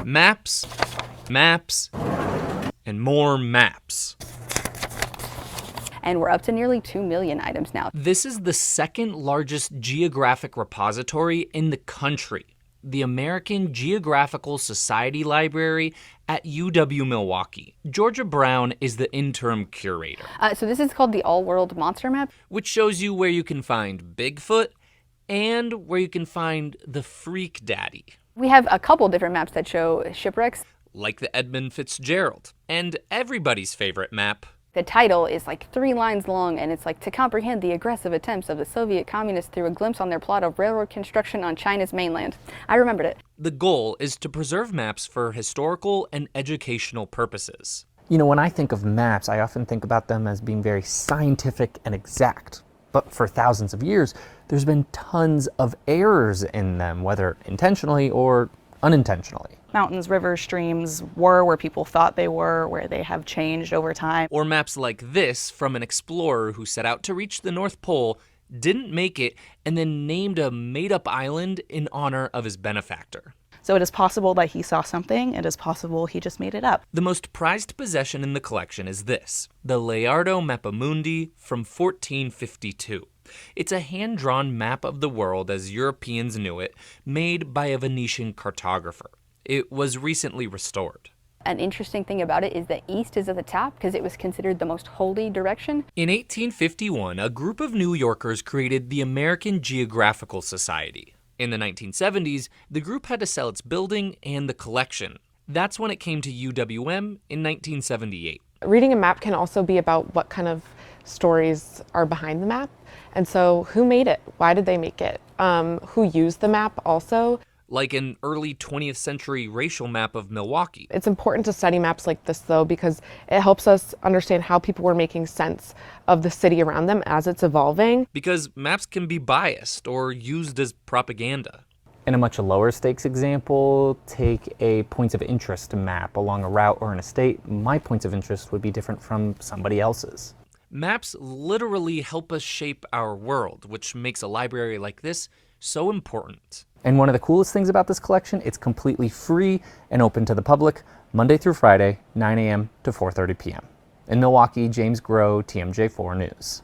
Maps, maps, and more maps. And we're up to nearly 2 million items now. This is the second largest geographic repository in the country, the American Geographical Society Library at UW-Milwaukee. Georgia Brown is the interim curator. So this is called the All-World Monster Map, which shows you where you can find Bigfoot and where you can find the Freak Daddy. We have a couple different maps that show shipwrecks. Like the Edmund Fitzgerald, and everybody's favorite map. The title is like 3 lines long, and it's like, to comprehend the aggressive attempts of the Soviet communists through a glimpse on their plot of railroad construction on China's mainland. I remembered it. The goal is to preserve maps for historical and educational purposes. You know, when I think of maps, I often think about them as being very scientific and exact. But for thousands of years, there's been tons of errors in them, whether intentionally or unintentionally. Mountains, rivers, streams were where people thought they were, where they have changed over time. Or maps like this from an explorer who set out to reach the North Pole, didn't make it, and then named a made-up island in honor of his benefactor. So it is possible that he saw something. It is possible he just made it up. The most prized possession in the collection is this, the Leonardo Mappamundi from 1452. It's a hand-drawn map of the world as Europeans knew it, made by a Venetian cartographer. It was recently restored. An interesting thing about it is that east is at the top because it was considered the most holy direction. In 1851, a group of New Yorkers created the American Geographical Society. In the 1970s, the group had to sell its building and the collection. That's when it came to UWM in 1978. Reading a map can also be about what kind of stories are behind the map. And so who made it? Why did they make it? Who used the map also? Like an early 20th century racial map of Milwaukee. It's important to study maps like this, though, because it helps us understand how people were making sense of the city around them as it's evolving. Because maps can be biased or used as propaganda. In a much lower stakes example, take a points of interest map along a route or an estate. My points of interest would be different from somebody else's. Maps literally help us shape our world, which makes a library like this so important. And one of the coolest things about this collection, it's completely free and open to the public, Monday through Friday, 9 a.m. to 4:30 p.m. In Milwaukee, James Groh, TMJ4 News.